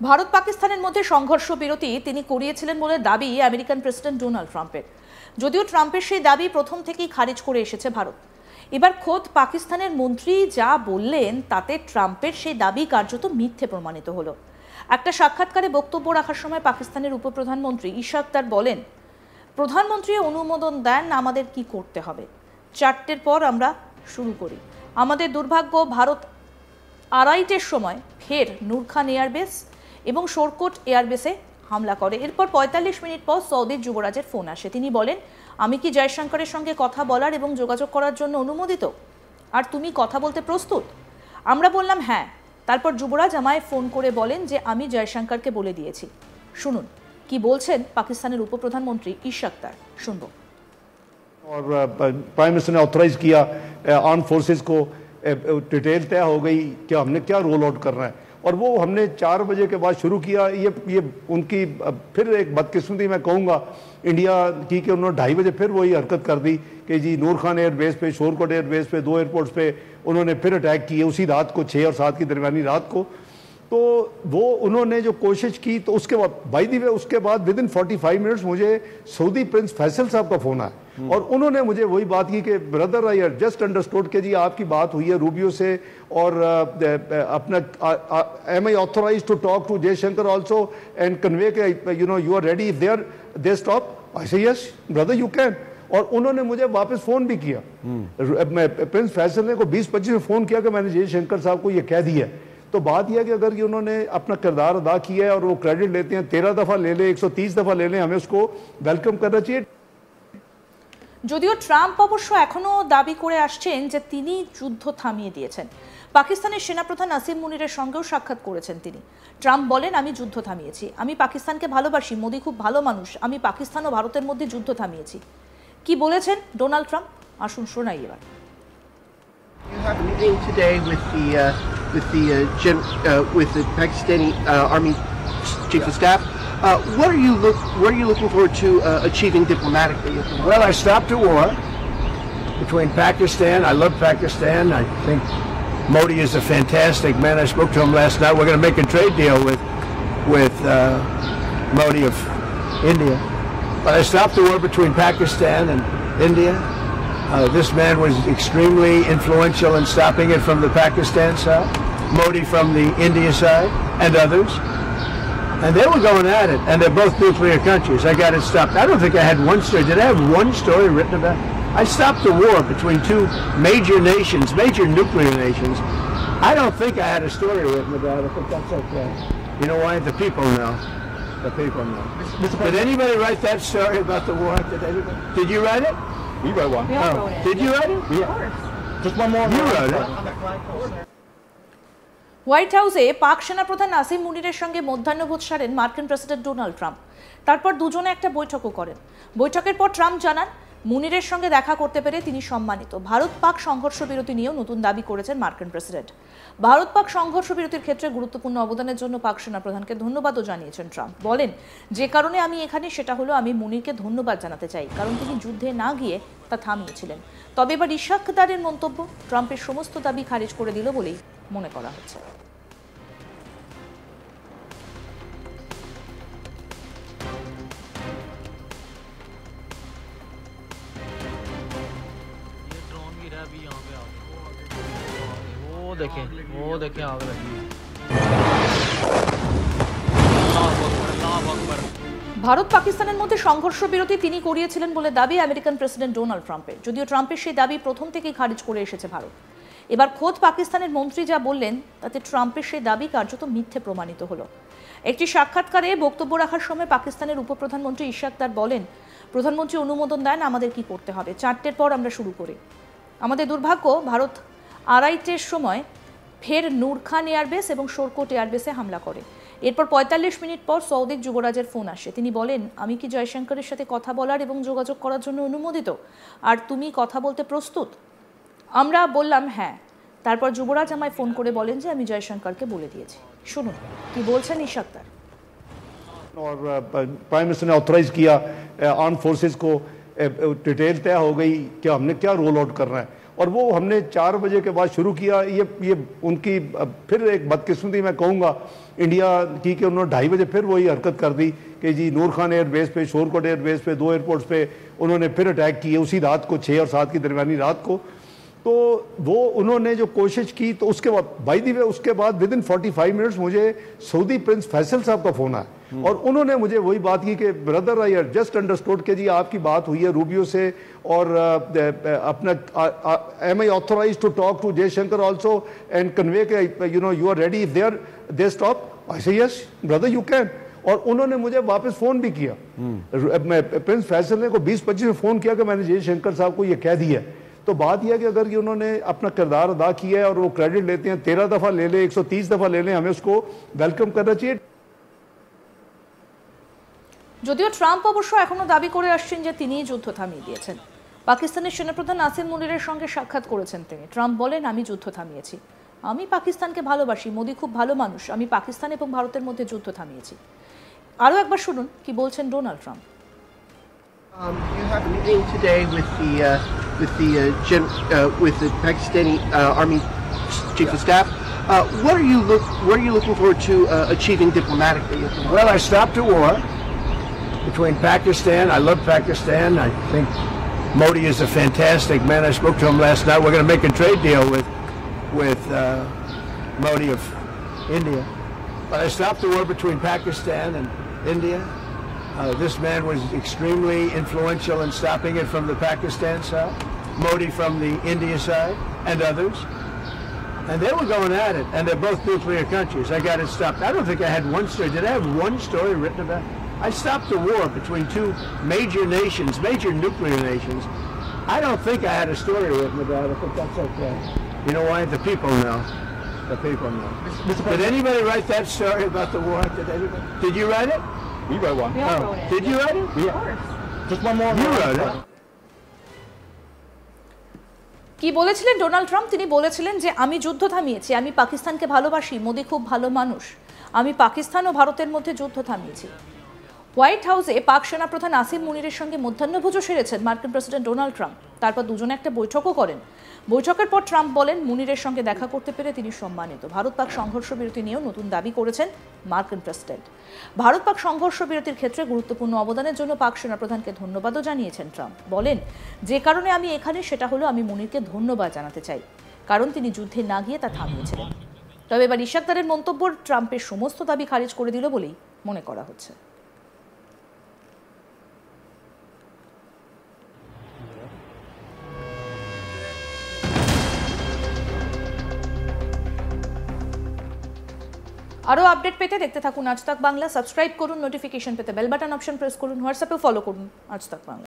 ভারত পাকিস্তানের মধ্যে সংঘর্ষ বিরতি তিনি করিয়েছিলেন বলে দাবি আমেরিকান প্রেসিডেন্ট ডোনাল্ড ট্রাম্পের। যদিও ট্রাম্পের সেই দাবি প্রথম থেকেই খারিজ করে এসেছে ভারত। এবার খোদ পাকিস্তানের মন্ত্রী যা বললেন তাতে ট্রাম্পের সেই দাবি কার্যত মিথ্যে প্রমাণিত হলো। একটা সাক্ষাৎকারে বক্তব্য রাখার সময় পাকিস্তানের উপপ্রধানমন্ত্রী ইশাক দার বলেন, প্রধানমন্ত্রী অনুমোদন দেন আমাদের কি করতে হবে, 4টের পর আমরা শুরু করি। আমাদের দুর্ভাগ্য ভারত 2:30-এর সময় ফের নূর খান এয়ারবেস এবং শোরকোট এয়ারবেসে হামলা করে। এরপর 45 মিনিট পর সৌদির যুবরাজের ফোন আসে। তিনি বলেন, আমি কি জয়শঙ্করের সঙ্গে কথা বলার এবং যোগাযোগ করার জন্য অনুমোদিত, আর তুমি কথা বলতে প্রস্তুত? আমরা বললাম হ্যাঁ। তারপর যুবরাজ আমায় ফোন করে বলেন যে আমি জয়শঙ্করকে বলে দিয়েছি। শুনুন কি বলছেন পাকিস্তানের উপপ্রধানমন্ত্রী ইশাক দার, শুনবো। और प्राइम मिनिस्टर ने ऑथराइज किया आर्म फोर्सेस को, डिटेल तय हो गई कि हमने क्या रोल आउट करना है, और वो हमने 4 बजे के बाद शुरू किया। ये उनकी फिर एक बदकिस्मती मैं कहूँगा इंडिया की कि उन्होंने 2:30 बजे फिर वही हरकत कर दी कि जी नूर खान एयरबेस पे, शोरकोट एयरबेस पे, 2 एयरपोर्ट्स पे उन्होंने फिर अटैक किए उसी रात को, 6 और 7 की दरमियानी रात को। तो वो उन्होंने जो कोशिश की, तो उसके बाद बाय द वे उसके बाद विद इन 45 मिनट्स मुझे सऊदी प्रिंस फैसल साहब का फोन आया और उन्होंने मुझे वही बात की कि ब्रदर आई जस्ट अंडरस्टूड के जी आपकी बात हुई है रूबियो से, और अपना am I authorise to talk to Jaishankar also and convey के you know you are ready if they stop. I say yes brother you can. और उन्होंने मुझे वापस फोन भी किया, प्रिंस फैसल ने को 20-25 में फोन किया कि मैंने जयशंकर साहब को ये कह दिया। तो बात यह कि अगर ये उन्होंने अपना किरदार अदा किया है और वो क्रेडिट लेते हैं, 13 दफा ले लें, 130 दफा ले लें, हमें उसको वेलकम करना चाहिए। যদিও ট্রাম্প অবশ্য এখনো দাবি করে আসছেন যে তিনি যুদ্ধ থামিয়ে দিয়েছেন। পাকিস্তানের সেনাপ্রধান আসিম মুনিরের সঙ্গেও সাক্ষাৎ করেছেন তিনি। ট্রাম্প বলেন, আমি যুদ্ধ থামিয়েছি, আমি পাকিস্তানকে ভালোবাসি, মোদি খুব ভালো মানুষ, আমি পাকিস্তান ও ভারতের মধ্যে যুদ্ধ থামিয়েছি। কি বলেছেন ডোনাল্ড ট্রাম্প, আসুন শোনাই এবার। You have a meeting today with the Pakistani Army Chief of Staff. What are you looking forward to achieving diplomatically? Well, I stopped a war between Pakistan. I love Pakistan. I think Modi is a fantastic man. I spoke to him last night. We're going to make a trade deal with Modi of India. But I stopped the war between Pakistan and India. This man was extremely influential in stopping it from the Pakistan side, Modi from the India side, and others. And they were going at it, and they're both nuclear countries. I got it stopped. I don't think I had one story. Did I have one story written about it? I stopped the war between two major nations, major nuclear nations. I don't think I had a story written about it, but that's okay. You know why? The people know. The people know. Did anybody write that story about the war? Did you write it? We wrote one. We all wrote it. Did you write it? Yeah. Just one more. You wrote it. White হাউসে পাক সেনাপ্রধান আসিম মুনিরের সঙ্গে মধ্যাহ্নভোজ সারেন মার্কিন president Donald Trump. তারপর দুজনে একটা বৈঠকও করেন। বৈঠকের পর ট্রাম্প জানান, মুনিরের সঙ্গে দেখা করতে পেরে তিনি সম্মানিত। ভারত পাক সংঘর্ষ বিরতি নিয়েও নতুন দাবি করেছেন মার্কিন প্রেসিডেন্ট। ভারত পাক সংঘর্ষ বিরতির ক্ষেত্রে গুরুত্বপূর্ণ অবদানের জন্য পাক সেনাপ্রধানকে ধন্যবাদও জানিয়েছেন ট্রাম্প। বলেন, যে কারণে আমি এখানে সেটা হলো আমি মুনিরকে ধন্যবাদ জানাতে চাই, কারণ তিনি যুদ্ধে না গিয়ে তা থামিয়েছিলেন। তবে এবার ইশাক দারের মন্তব্য ট্রাম্পের সমস্ত দাবি খারিজ করে দিল বলেই মনে করা হচ্ছে। वो देखें आग लगी। ভারত পাকিস্তানের মধ্যে সংঘর্ষ বিরতি তিনি করিয়েছিলেন বলে দাবি আমেরিকান প্রেসিডেন্ট ডোনাল্ড ট্রাম্পের। যদিও ট্রাম্পের সেই দাবি প্রথম থেকেই খারিজ করে এসেছে ভারত। এবার খোদ পাকিস্তানের মন্ত্রী যা বললেন তাতে ট্রাম্পের সেই দাবি কার্যত মিথ্যে প্রমাণিত হলো। একটি সাক্ষাৎকারে বক্তব্য রাখার সময় পাকিস্তানের উপপ্রধানমন্ত্রী ইশাক দার বলেন, প্রধানমন্ত্রী অনুমোদন দেন আমাদের কি করতে হবে, 4টের পর আমরা শুরু করি। আমাদের দুর্ভাগ্য ভারত 2:30-এর সময় ফের নূর খান এয়ারবেস এবং শোরকোট এয়ারবেসে হামলা করে। এরপর 45 মিনিট পর সৌদির যুবরাজের ফোন আসে। তিনি বলেন, আমি কি জয়শঙ্করের সাথে কথা বলার এবং যোগাযোগ করার জন্য অনুমোদিত, আর তুমি কথা বলতে প্রস্তুত? আমরা বললাম হ্যাঁ। তারপর যুবরাজ আমায় ফোন করে বলেন যে আমি জয়শঙ্করকে বলে দিয়েছি। শুনুন কি বলছেন ইশাক দার। और प्राइम मिनिस्टर ने ऑथराइज किया आर्म फोर्सेस को, डिटेल तय हो गई कि हमने क्या रोल आउट करना है, और वो हमने 4 बजे के बाद शुरू किया। ये उनकी फिर एक बदकिस्मती मैं कहूँगा इंडिया की कि उन्होंने 2:30 बजे फिर वही हरकत कर दी कि जी नूर खान एयरबेस पे, शोरकोट एयरबेस पे, 2 एयरपोर्ट्स पे उन्होंने फिर अटैक किए उसी रात को, 6 और 7 की दरमियानी रात को। तो वो उन्होंने जो कोशिश की, तो उसके बाद बाय द वे उसके बाद विद इन 45 मिनट्स मुझे सऊदी प्रिंस फैसल साहब का फोन आया और उन्होंने मुझे वही बात की कि ब्रदर आई जस्ट अंडरस्टूड कि जी आपकी बात हुई है रूबियो से और अपना am I authorise to talk to Jaishankar also and convey के you are ready there they stop. I say yes brother you can. और उन्होंने मुझे वापस फोन भी किया, प्रिंस फैसल ने को 20-25 में फोन किया कि मैंने जयशंकर साहब को ये कह दिया। तो बात यह है कि अगर ये उन्होंने अपना किरदार अदा किया है और वो क्रेडिट लेते हैं, 13 दफा ले ले, 130 दफा ले लें, हमें उसको वेलकम करना चाहिए। যদিও ট্রাম্প অবশ্য এখনো দাবি করে আসছেন যে তিনিই যুদ্ধ থামিয়ে দিয়েছেন। পাকিস্তানের সেনাপ্রধান নাসিম মুনিরের সঙ্গে সাক্ষাৎ করেছেন তিনি। ট্রাম্প বলেন, আমি যুদ্ধ থামিয়েছি, আমি পাকিস্তানকে ভালোবাসি, মোদি খুব ভালো মানুষ, আমি পাকিস্তান এবং ভারতের মধ্যে যুদ্ধ থামিয়েছি। আরও একবার শুনুন কি বলছেন Donald Trump. You have a meeting today with the Pakistani Army Chief of Staff. What are you looking forward to achieving diplomatically? Well, I stopped a war between Pakistan. I love Pakistan. I think Modi is a fantastic man. I spoke to him last night. We're going to make a trade deal with Modi of India. But I stopped the war between Pakistan and India. This man was extremely influential in stopping it from the Pakistan side, Modi from the India side, and others. And they were going at it, and they're both nuclear countries. I got it stopped. I don't think I had one story. Did I have one story written about it? I stopped the war between two major nations, major nuclear nations. I don't think I had a story written about it, but that's okay. You know why? The people know. The people know. Did anybody write that story about the war? Did you write it? We wrote one. We all wrote it. Did you write it? Yeah. Just one more. You wrote it. কি বলেছিলেন Donald Trump? তিনি বলেছিলেন যে আমি যুদ্ধ থামিয়েছি, আমি পাকিস্তানকে ভালোবাসি, মোদি খুব ভালো মানুষ, আমি পাকিস্তান ও ভারতের মধ্যে যুদ্ধ থামিয়েছি। হোয়াইট হাউসে পাক সেনাপ্রধান নাসিম মুনিরের সঙ্গে মধ্যাহ্নভোজও সেরেছেন মার্কিন প্রেসিডেন্ট ডোনাল্ড ট্রাম্প। তারপর দুজনে একটা বৈঠকও করেন। বৈঠকের পর ট্রাম্প বলেন, মুনিরের সঙ্গে দেখা করতে পেরে তিনি সম্মানিত। ভারত পাক সংঘর্ষ বিরতি নিয়েও নতুন দাবি করেছেন মার্কিন প্রেসিডেন্ট। ভারত পাক সংঘর্ষ বিরতির ক্ষেত্রে গুরুত্বপূর্ণ অবদানের জন্য পাক সেনাপ্রধানকে ধন্যবাদও জানিয়েছেন ট্রাম্প। বলেন, যে কারণে আমি এখানে সেটা হলো আমি মুনিরকে ধন্যবাদ জানাতে চাই, কারণ তিনি যুদ্ধে না গিয়ে তা থামিয়েছিলেন। তবে এবার ইশাকদারের মন্তব্য ট্রাম্পের সমস্ত দাবি খারিজ করে দিল বলেই মনে করা হচ্ছে। আরও আপডেট পেতে দেখতে থাকুন আজ তাক বাংলা। সাবস্ক্রাইব করুন, নোটিফিকেশন পেতে বেল বাটন অপশন প্রেস করুন, হোয়াটসঅ্যাপে ফলো করুন আজ তাক বাংলা।